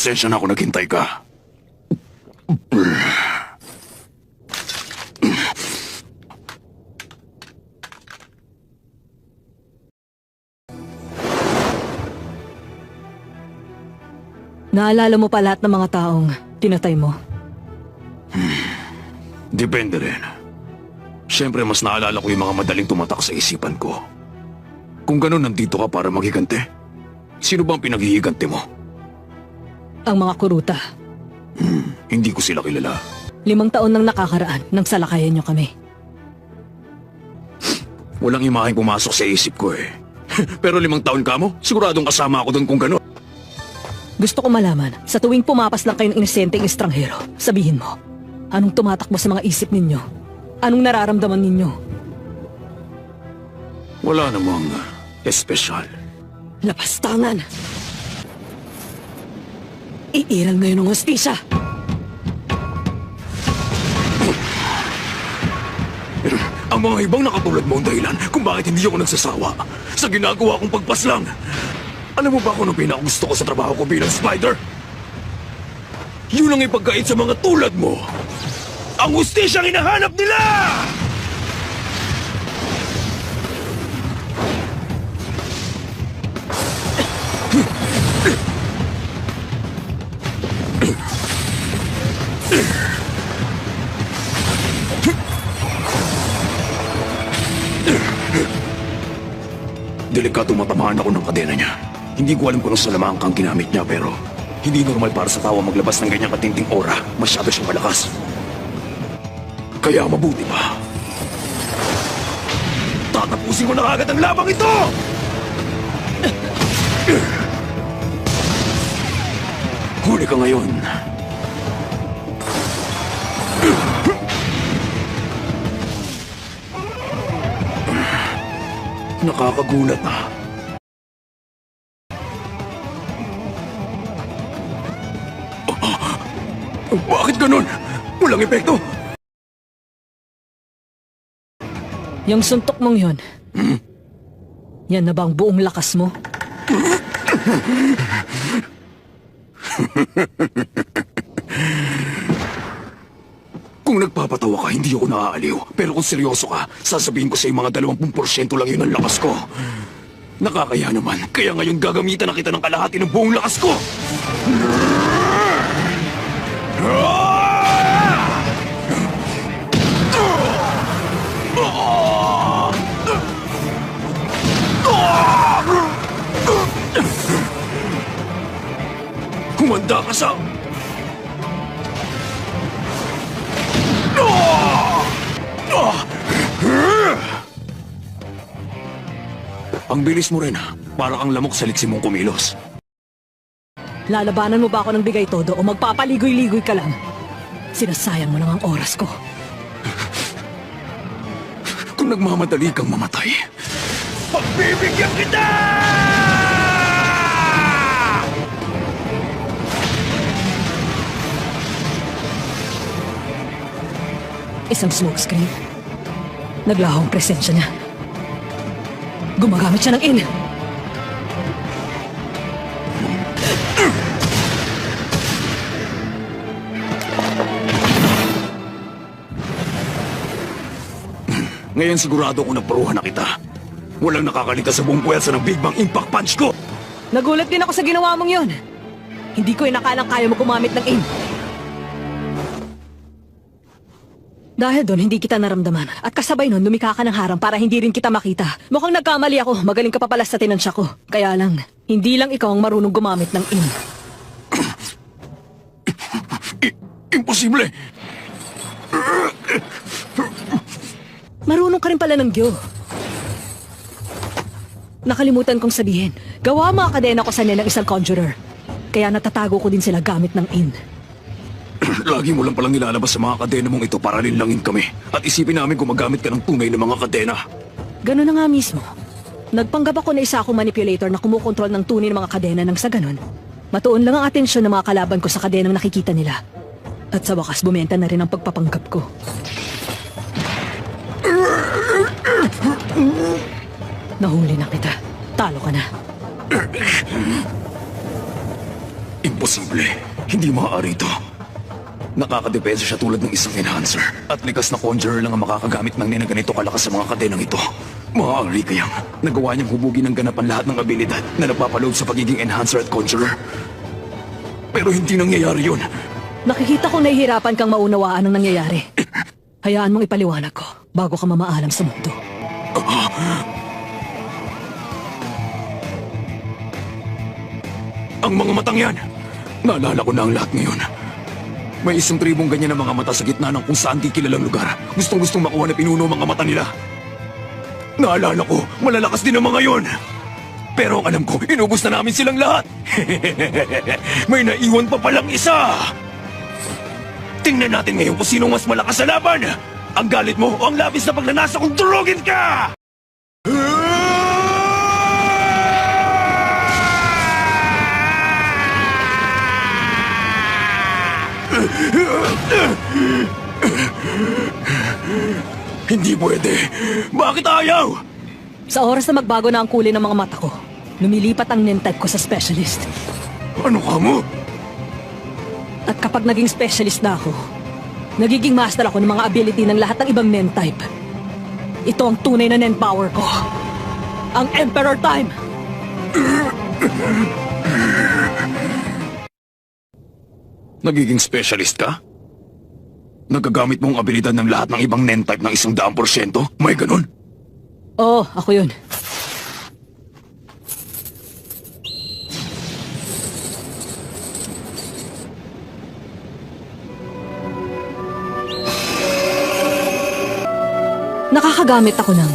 Pasensya na ako naghintay ka. Naalala mo pa lahat ng mga taong tinatay mo? Depende rin. Siyempre, mas naalala ko yung mga madaling tumatak sa isipan ko. Kung ganun, nandito ka para maghiganti. Sino bang pinaghihiganti mo? Ang mga kuruta. Hindi ko sila kilala. 5 taon nang nakakaraan nang salakayan niyo kami. Walang imaheng pumasok sa isip ko eh. Pero 5 taon ka mo? Siguradong kasama ako doon kung ganun. Gusto ko malaman, sa tuwing pumapas lang kayo ng inosenteng estranghero, sabihin mo, anong tumatakbo sa mga isip ninyo? Anong nararamdaman ninyo? Wala namang espesyal. Lapastangan! Iiral ngayon ng hostisya! Ang mga ibang nakatulad mo ang dahilan kung bakit hindi ako nagsasawa sa ginagawa kong pagpaslang. Alam mo ba kung anong pinakagusto ko sa trabaho ko bilang spider? Yun ang ipagkait sa mga tulad mo. Ang hustisyang hinahanap nila! Delikado matamaan ako ng kadena niya. Hindi ko alam kung anong salamang kang ginamit niya pero hindi normal para sa tao maglabas ng ganyang katinting aura. Masyado siyang malakas. Kaya mabuti pa. Tatapusin ko na agad ang labang ito! Huli ka ngayon. Nakakagulat na. Bakit ganun? Walang epekto. Yung suntok mong yun, yan na ba ang buong lakas mo? Kung nagpapatawa ka, hindi ako naaaliw. Pero kung seryoso ka, sasabihin ko sa mga 20% lang yun ang lakas ko. Nakakaya naman, kaya ngayon gagamitan na kita ng kalahati ng buong lakas ko. Humanda ka sa... Ang bilis mo rin ha. Para kang lamok sa liksi mong kumilos. Lalabanan mo ba ako ng bigay todo o magpapaligoy-ligoy ka lang? Sinasayang mo lang ang oras ko. Kung nagmamadali kang mamatay, pagbibigyan kita! Isang smokescreen. Naglahong presensya niya. Gumagamit siya ng in. Ngayon sigurado ko naparuhan na kita. Walang nakakaligtas sa buong puwersa ng Big Bang Impact Punch ko! Nagulat din ako sa ginawa mong yun. Hindi ko inakalang kaya mo gumamit ng in. Dahil doon, hindi kita naramdaman. At kasabay nun, lumikha ka ng harang para hindi rin kita makita. Mukhang nagkamali ako. Magaling ka pa pala sa tinansya ko. Kaya lang, hindi lang ikaw ang marunong gumamit ng in. Imposible! Marunong ka rin pala ng Gyo. Nakalimutan kong sabihin, gawa mga kadena ko sa ng isang conjurer. Kaya natatago ko din sila gamit ng in. Lagi mo lang palang nilalabas sa mga kadena mong ito para linlangin kami. At isipin namin kung magamit ka ng tunay na mga kadena. Ganun na nga mismo. Nagpanggap ako na isa akong manipulator na kumukontrol ng tunay ng mga kadena nang sa ganun. Matuon lang ang atensyon ng mga kalaban ko sa kadenang nakikita nila. At sa wakas, bumenta na rin ang pagpapanggap ko. Nahuli na kita. Talo ka na. Imposible. Hindi maaari ito. Nakakadepensa siya tulad ng isang enhancer. At likas na conjurer lang ang makakagamit ng nina ganito kalakas sa mga kadenang ito. Maaari kayang nagawa niyang hubugin ng ganapan lahat ng abilidad na nagpapaloob sa pagiging enhancer at conjurer. Pero hindi nangyayari yun. Nakikita kong nahihirapan kang maunawaan ang nangyayari. Hayaan mong ipaliwanag ko bago ka mamaalam sa mundo. Ang mga matang yan! Naalala ko na ang lahat ngayon. May isang tribong ganyan na mga mata sa gitna ng kung saan di kilalang lugar. Gustong-gustong makuha na pinuno ang mga mata nila. Naalala ko, malalakas din ang mga yon. Pero ang alam ko, inubos na namin silang lahat. May naiwan pa palang isa. Tingnan natin ngayon kung sinong mas malakas sa laban. Ang galit mo o ang labis na pagnanasa kung durugin ka! Hindi pwede. Bakit ayaw? Sa oras na magbago na ang kulay ng mga mata ko, lumilipat ang nen-type ko sa specialist. Ano ka mo? At kapag naging specialist na ako, nagiging master ako ng mga ability ng lahat ng ibang nen-type. Ito ang tunay na nen-power ko. Ang Emperor Time! Nagiging specialist ka? Nagagamit mo ang abilidad ng lahat ng ibang nen-type ng 100%? May ganun? Oo, ako yun. Nakakagamit ako ng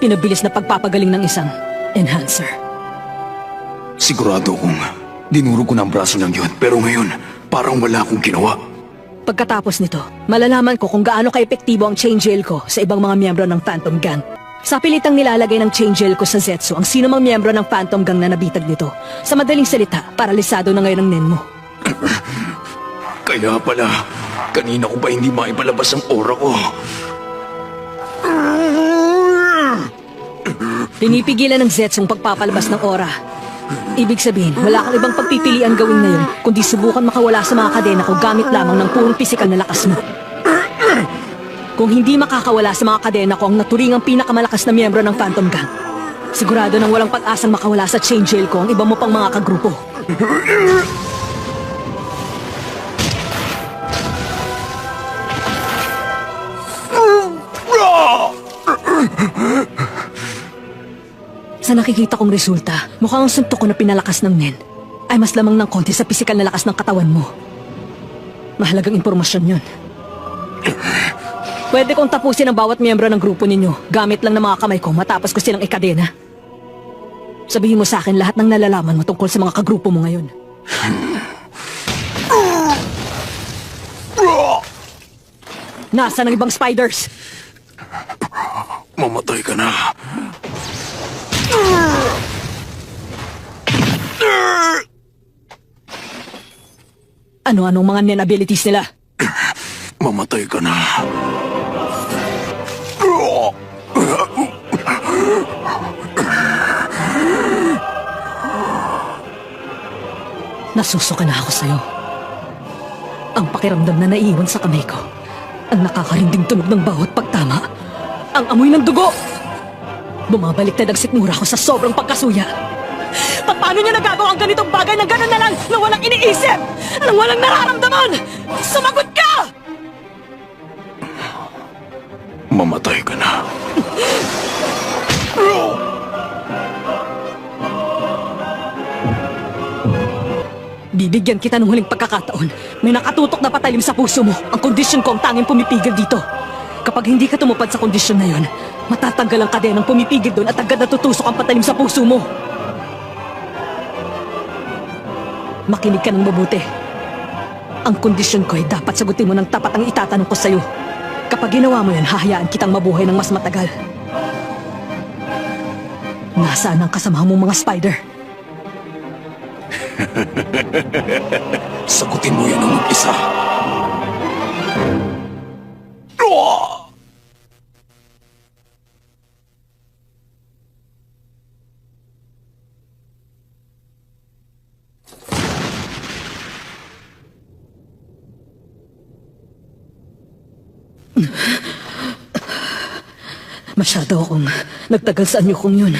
pinabilis na pagpapagaling ng isang enhancer. Sigurado kong dinurog ko na ang braso ng yun, pero ngayon, parang wala akong ginawa. Pagkatapos nito, malalaman ko kung gaano ka-epektibo ang chain jail ko sa ibang mga miyembro ng Phantom Gang. Sa pilitang nilalagay ng chain jail ko sa Zetsu ang sino mang miyembro ng Phantom Gang na nabitag nito. Sa madaling salita, paralisado na ngayon ang nen mo. Kaya pala, kanina ko pa hindi maipalabas ang aura ko. Pinipigilan ng Zetsu ang pagpapalabas ng aura. Ibig sabihin, wala kang ibang pagpipilian gawin ngayon kundi subukan makawala sa mga kadena ko gamit lamang ng purong pisikal na lakas mo. Kung hindi makakawala sa mga kadena ko ang naturingang pinakamalakas na miyembro ng Phantom Gang, sigurado nang walang pag-asang makawala sa chain jail ko ang iba mo pang mga kagrupo. Sa nakikita kong resulta, mukhang ang suntok ko na pinalakas ng nen ay mas lamang ng konti sa pisikal na lakas ng katawan mo. Mahalagang impormasyon yun. Pwede kong tapusin ang bawat miyembro ng grupo ninyo gamit lang ng mga kamay ko matapos ko silang ikadena. Sabihin mo sa akin lahat ng nalalaman mo tungkol sa mga kagrupo mo ngayon. Nasaan ang ibang spiders? Mamatay ka na. Ano-anong mga nen abilities nila? Mamatay ka na. Nasusuka na ako sa'yo. Ang pakiramdam na naiwan sa kamay ko. Ang nakakarinding tunog ng bawat pagtama. Ang amoy ng dugo. Bumabalik na nagsikmura ko sa sobrang pagkasuya. Paano niya nagagawa ang ganitong bagay na gano'n na lang na walang iniisip? Nang walang nararamdaman? Sumagot ka! Mamatay ka na. Bibigyan kita ng huling pagkakataon. May nakatutok na patalim sa puso mo. Ang kondisyon ko ang tanging pumipigil dito. Kapag hindi ka tumupad sa kondisyon na yon, matatanggal ang kadenang pumipigil doon at agad natutusok ang patalim sa puso mo. Makinig ka ng mabuti. Ang kondisyon ko ay dapat sagutin mo ng tapat ang itatanong ko sa'yo. Kapag ginawa mo yan, hahayaan kitang mabuhay ng mas matagal. Nasaan ang kasama mong mga spider? Sagutin mo yan ang mag-isa. Masyado akong nagtagal sa anyo kong yun.